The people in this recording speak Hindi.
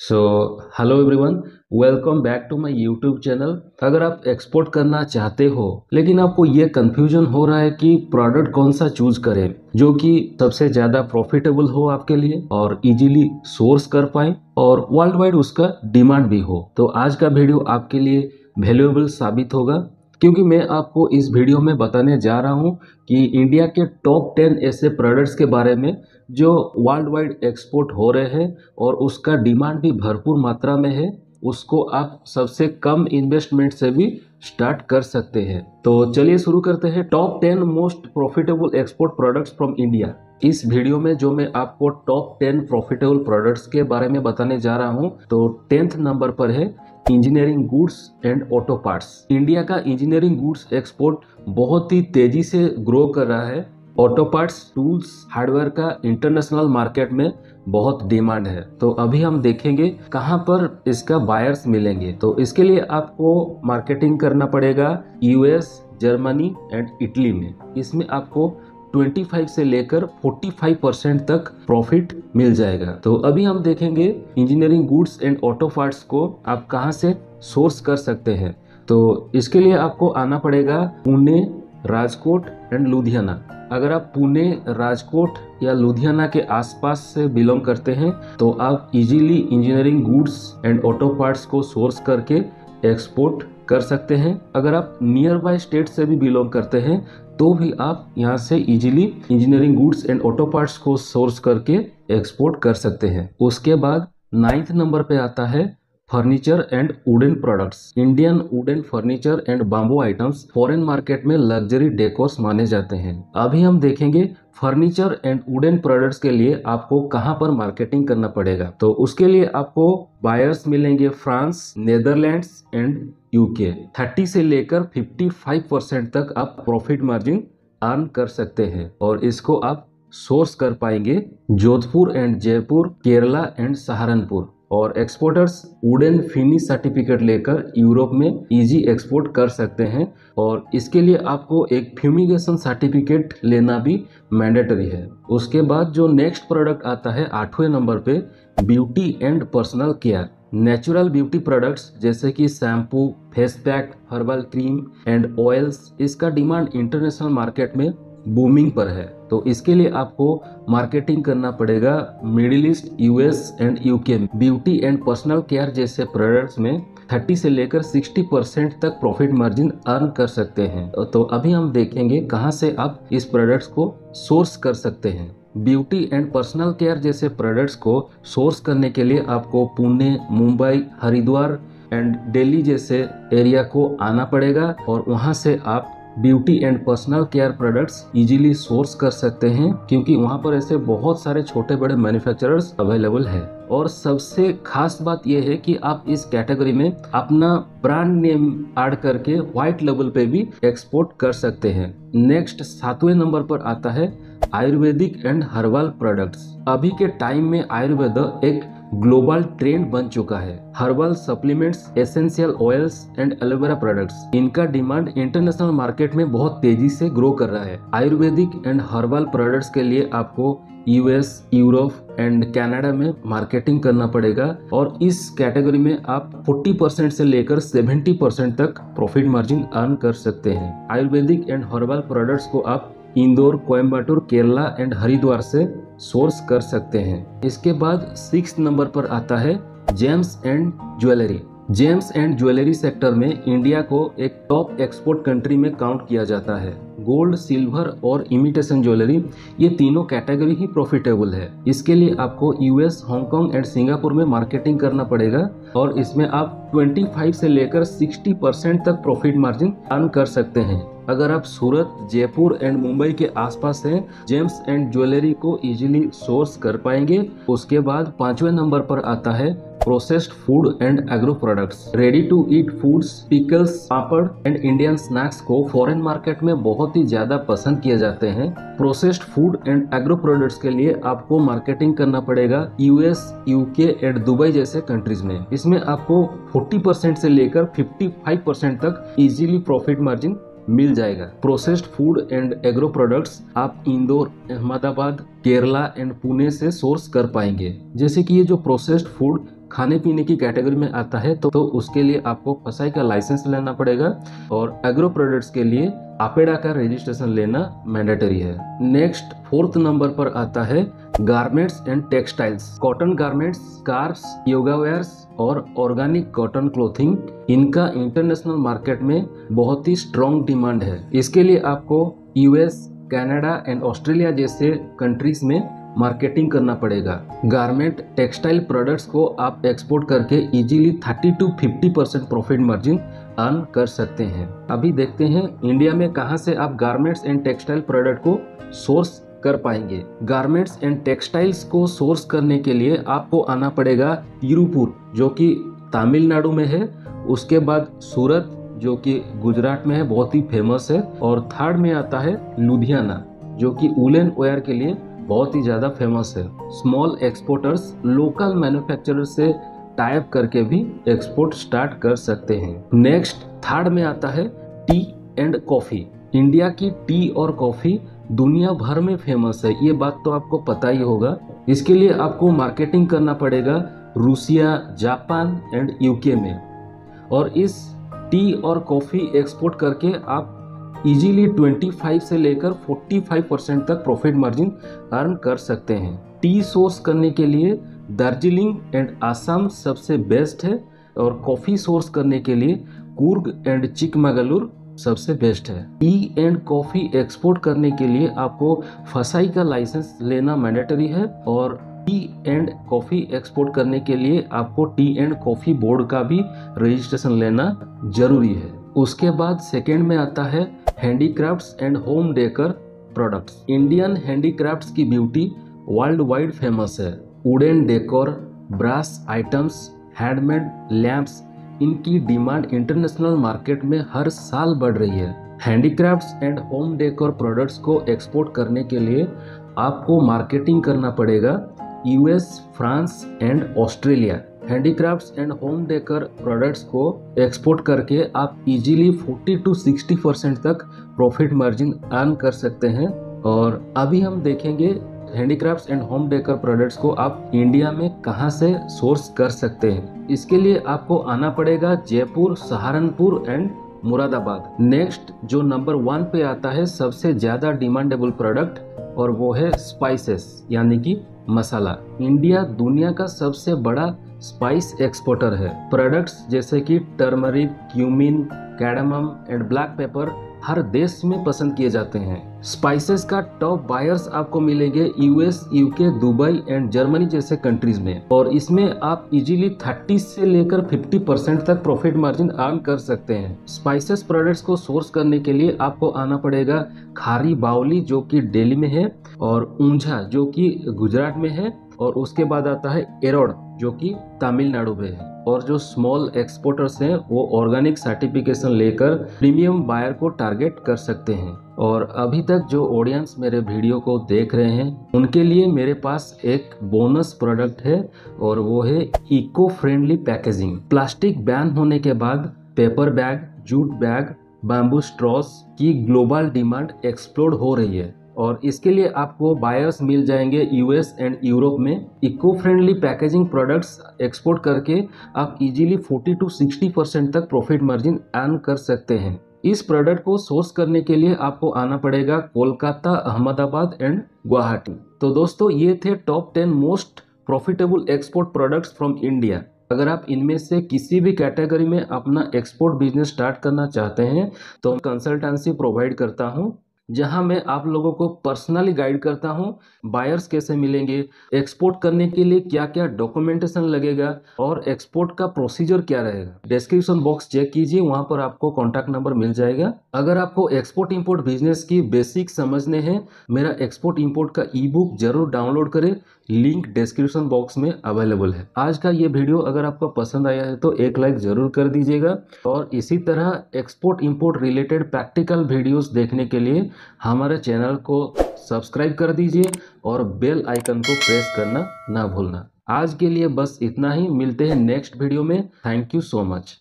So hello everyone, welcome back to my YouTube channel. अगर आप एक्सपोर्ट करना चाहते हो लेकिन आपको ये कंफ्यूजन हो रहा है कि प्रोडक्ट कौन सा चूज करें जो कि सबसे ज़्यादा प्रॉफिटेबल हो आपके लिए और इजीली सोर्स कर पाए और वर्ल्ड वाइड उसका डिमांड भी हो, तो आज का वीडियो आपके लिए वैल्यूएबल साबित होगा। क्योंकि मैं आपको इस वीडियो में बताने जा रहा हूं कि इंडिया के टॉप 10 ऐसे प्रोडक्ट्स के बारे में जो वर्ल्ड वाइड एक्सपोर्ट हो रहे हैं और उसका डिमांड भी भरपूर मात्रा में है। उसको आप सबसे कम इन्वेस्टमेंट से भी स्टार्ट कर सकते हैं। तो चलिए शुरू करते हैं। Top 10 most profitable export products from India. इस वीडियो में जो मैं आपको टॉप 10 प्रॉफिटेबल प्रोडक्ट्स के बारे में बताने जा रहा हूं, तो 10th नंबर पर है engineering goods and auto parts. India का इंजीनियरिंग गुड्स एक्सपोर्ट बहुत ही तेजी से ग्रो कर रहा है। ऑटो पार्ट्स, टूल्स, हार्डवेयर का इंटरनेशनल मार्केट में बहुत डिमांड है। तो अभी हम देखेंगे कहां पर इसका बायर्स मिलेंगे। तो इसके लिए आपको मार्केटिंग करना पड़ेगा यूएस, जर्मनी एंड इटली में। इसमें आपको 25 से लेकर 45% तक प्रॉफिट मिल जाएगा। तो अभी हम देखेंगे engineering goods and auto parts को आप कहां से सोर्स कर सकते हैं। तो इसके लिए आपको आना पड़ेगा पुणे, राजकोट एंड लुधियाना। अगर आप पुणे, राजकोट या लुधियाना के आसपास से बिलोंग करते हैं तो आप easily engineering goods and auto parts को सोर्स करके एक्सपोर्ट कर सकते हैं। अगर आप नियर बाय स्टेट से भी बिलोंग करते हैं तो भी आप यहाँ से easily engineering goods and auto parts को सोर्स करके एक्सपोर्ट कर सकते हैं। उसके बाद 9th नंबर पे आता है furniture and wooden products. Indian wooden furniture and bamboo items foreign market में लग्जरी डेकोर्स माने जाते हैं। अभी हम देखेंगे फर्नीचर एंड वुडन प्रोडक्ट्स के लिए आपको कहां पर मार्केटिंग करना पड़ेगा। तो उसके लिए आपको बायर्स मिलेंगे फ्रांस, नेदरलैंड्स एंड यूके। 30 से लेकर 55% तक आप प्रॉफिट मार्जिन अर्न कर सकते हैं और इसको आप सोर्स कर पाएंगे जोधपुर एंड जयपुर, केरला एंड सहारनपुर। और एक्सपोर्टर्स वुडन फिनिश सर्टिफिकेट लेकर यूरोप में इजी एक्सपोर्ट कर सकते हैं और इसके लिए आपको एक फ्यूमिगेशन सर्टिफिकेट लेना भी मैंडेटरी है। उसके बाद जो नेक्स्ट प्रोडक्ट आता है 8वें नंबर पे, beauty and personal care. Natural beauty products जैसे कि shampoo, face pack, herbal cream and oils, इसका डिमांड इंटरनेशनल मार्केट में बूमिंग पर है। तो इसके लिए आपको मार्केटिंग करना पड़ेगा middle east, US and UK. Beauty and personal care जैसे प्रोडक्ट्स में 30 से लेकर 60% तक प्रॉफिट मार्जिन अर्न कर सकते हैं। तो अभी हम देखेंगे कहां से आप इस प्रोडक्ट्स को सोर्स कर सकते हैं। ब्यूटी एंड पर्सनल केयर जैसे प्रोडक्ट्स को सोर्स करने के लिए आपको पुणे, मुंबई, हरिद्वार एंड दिल्ली जैसे एरिया को आना पड़ेगा और वहां से आप beauty and personal care products easily source कर सकते हैं क्योंकि वहां पर ऐसे बहुत सारे छोटे बड़े मैन्युफैक्चरर्स अवेलेबल है। और सबसे खास बात यह है कि आप इस कैटेगरी में अपना ब्रांड नेम ऐड करके व्हाइट लेवल पे भी एक्सपोर्ट कर सकते हैं। नेक्स्ट 7वें नंबर पर आता है आयुर्वेदिक एंड हर्बल प्रोडक्ट्स। अभी के टाइम में आयुर्वेद एक ग्लोबल ट्रेंड बन चुका है। Herbal supplements, essential oils and aloe vera products, इनका डिमांड इंटरनेशनल मार्केट में बहुत तेजी से ग्रो कर रहा है। आयुर्वेदिक एंड हर्बल प्रोडक्ट्स के लिए आपको यूएस, यूरोप एंड कनाडा में मार्केटिंग करना पड़ेगा और इस कैटेगरी में आप 40% से लेकर 70% तक प्रॉफिट मार्जिन अर्न कर सकते हैं। आयुर्वेदिक एंड हर्बल प्रोडक्ट्स को आप इंदौर, कोयम्बटूर, केरला एंड हरिद्वार से सोर्स कर सकते हैं। इसके बाद 6th नंबर पर आता है James and jewellery. James and jewellery sector में इंडिया को एक टॉप एक्सपोर्ट कंट्री में काउंट किया जाता है। गोल्ड, सिल्वर और इमिटेशन ज्वेलरी, ये तीनों कैटेगरी ही प्रॉफिटेबल है। इसके लिए आपको यूएस, हांगकांग एंड सिंगापुर में मार्केटिंग करना पड़ेगा और इसमें आप 25 से लेकर 60% तक प्रॉफिट मार्जिन अर्न कर सकते हैं। अगर आप सूरत, जयपुर एंड मुंबई के आसपास हैं, जेम्स एंड ज्वेलरी को इजीली सोर्स कर पाएंगे। उसके बाद 5वें नंबर पर आता है processed food and agro products. Ready to eat foods, pickles, papad and Indian snacks को फॉरेन मार्केट में बहुत ही ज्यादा पसंद किए जाते हैं। प्रोसेस्ड फूड एंड एग्रो प्रोडक्ट्स के लिए आपको मार्केटिंग करना पड़ेगा यूएस, यूके एंड दुबई जैसे कंट्रीज में। इसमें आपको 40% से लेकर 55% तक इजीली प्रॉफिट मार्जिन मिल जाएगा। Processed food and agro products आप इंदौर, अहमदाबाद, केरला एंड पुणे से सोर्स कर पाएंगे। जैसे कि ये जो प्रोसेस्ड फूड खाने पीने की कैटेगरी में आता है तो उसके लिए आपको फसाई का लाइसेंस लेना पड़ेगा और एग्रो प्रोडक्ट्स के लिए अपेडा का रजिस्ट्रेशन लेना मैंडेटरी है। नेक्स्ट 4th नंबर पर आता है garments and textiles. Cotton garments, scarfs, yoga wears और ऑर्गेनिक कॉटन क्लोथिंग, इनका इंटरनेशनल मार्केट में बहुत ही स्ट्रॉन्ग डिमांड है। इसके लिए आपको यूएस, कनाडा एंड ऑस्ट्रेलिया जैसे कंट्रीज में मार्केटिंग करना पड़ेगा। गारमेंट टेक्सटाइल प्रोडक्ट्स को आप एक्सपोर्ट करके easily 30 to 50% profit margin earn कर सकते हैं। अभी देखते हैं इंडिया में कहां से आप गारमेंट्स एंड टेक्सटाइल प्रोडक्ट को सोर्स कर पाएंगे। गारमेंट्स एंड टेक्सटाइल्स को सोर्स करने के लिए आपको आना पड़ेगा तिरुपुर, जो कि तमिलनाडु में है। उसके बाद सूरत, जो कि गुजरात में है, बहुत ही फेमस है। और 3rd में आता है लुधियाना, जो कि वुलन वेयर के लिए बहुत ही ज्यादा फेमस है। स्मॉल एक्सपोर्टर्स लोकल मैन्युफैक्चरर से टाइप करके भी एक्सपोर्ट स्टार्ट कर सकते हैं। नेक्स्ट 3rd में आता है टी एंड कॉफी। इंडिया की टी और कॉफी दुनिया भर में फेमस है, ये बात तो आपको पता ही होगा। इसके लिए आपको मार्केटिंग करना पड़ेगा रूसिया, जापान एंड यूके में। और इस टी और कॉफी एक्सपोर्ट करके आप इजीली 25 से लेकर 45% तक प्रॉफिट मार्जिन अर्न कर सकते हैं। टी सोर्स करने के लिए दार्जिलिंग एंड आसाम सबसे बेस्ट है और कॉफी सोर्स करने के लिए कुर्ग एंड चिकमगलुर सबसे बेस्ट है। टी एंड कॉफी एक्सपोर्ट करने के लिए आपको फसाई का लाइसेंस लेना मैंडेटरी है और टी एंड कॉफी एक्सपोर्ट करने के लिए आपको टी एंड कॉफी बोर्ड का भी रजिस्ट्रेशन लेना जरूरी है। उसके बाद 2nd में आता है handicrafts and home decor products. Indian handicrafts की ब्यूटी वर्ल्ड वाइड फेमस है। Wooden decor, brass items, handmade lamps, इनकी डिमांड इंटरनेशनल मार्केट में हर साल बढ़ रही है। Handicrafts and home decor products को एक्सपोर्ट करने के लिए आपको मार्केटिंग करना पड़ेगा US, France and Australia. Handicrafts and home decor products को एक्सपोर्ट करके आप इजीली 40 to 60% तक प्रॉफिट मार्जिन अर्न कर सकते हैं। और अभी हम देखेंगे handicrafts and home decor products को आप इंडिया में कहां से सोर्स कर सकते हैं। इसके लिए आपको आना पड़ेगा जयपुर, सहारनपुर एंड मुरादाबाद। नेक्स्ट जो नंबर 1 पे आता है सबसे ज्यादा डिमांडेबल प्रोडक्ट, और वो है स्पाइसेस यानी कि मसाला। इंडिया दुनिया का सबसे बड़ा स्पाइस एक्सपोर्टर है। प्रोडक्ट्स जैसे कि turmeric, cumin, cardamom and black pepper हर देश में पसंद किए जाते हैं। स्पाइसेस का टॉप बायर्स आपको मिलेंगे US, UK, Dubai and Germany जैसे कंट्रीज में। और इसमें आप इजीली 30 से लेकर 50% तक प्रॉफिट मार्जिन अर्न कर सकते हैं। स्पाइसेस प्रोडक्ट्स को सोर्स करने के लिए आपको आना पड़ेगा खारी बावली, जो कि दिल्ली में है, और ऊंझा, जो कि गुजरात में है, और उसके बाद आता है एरोड, जो कि तमिलनाडु में है। और जो स्मॉल एक्सपोर्टर्स हैं वो ऑर्गेनिक सर्टिफिकेशन लेकर प्रीमियम बायर को टारगेट कर सकते हैं। और अभी तक जो ऑडियंस मेरे वीडियो को देख रहे हैं उनके लिए मेरे पास एक बोनस प्रोडक्ट है, और वो है eco friendly packaging. Plastic ban होने के बाद paper bag, jute bag, bamboo straws की ग्लोबल डिमांड एक्सप्लोड हो रही है, और इसके लिए आपको बायर्स मिल जाएंगे यूएस एंड यूरोप में। Eco friendly packaging products export करके आप इजीली 40 to 60% तक प्रॉफिट मार्जिन अर्न कर सकते हैं। इस प्रोडक्ट को सोर्स करने के लिए आपको आना पड़ेगा कोलकाता, अहमदाबाद एंड गुवाहाटी। तो दोस्तों ये थे top 10 most profitable export products from India. अगर आप इनमें से किसी भी कैटेगरी में अपना एक्सपोर्ट बिजनेस स्टार्ट करना चाहते हैं तो कंसल्टेंसी प्रोवाइड करता हूं, जहां मैं आप लोगों को पर्सनली गाइड करता हूं बायर्स कैसे मिलेंगे, एक्सपोर्ट करने के लिए क्या क्या डॉक्यूमेंटेशन लगेगा और एक्सपोर्ट का प्रोसीजर क्या रहेगा। डिस्क्रिप्शन बॉक्स चेक कीजिए, वहां पर आपको कॉन्टैक्ट नंबर मिल जाएगा। अगर आपको एक्सपोर्ट इंपोर्ट बिजनेस की बेसिक समझने हैं, मेरा एक्सपोर्ट इंपोर्ट का ई बुक जरूर डाउनलोड करें, लिंक डिस्क्रिप्शन बॉक्स में अवेलेबल है। आज का ये वीडियो अगर आपको पसंद आया है तो एक लाइक जरूर कर दीजिएगा, और इसी तरह export import related practical videos देखने के लिए हमारे चैनल को सब्सक्राइब कर दीजिए और बेल आइकन को प्रेस करना ना भूलना। आज के लिए बस इतना ही, मिलते हैं नेक्स्ट वीडियो में। Thank you so much.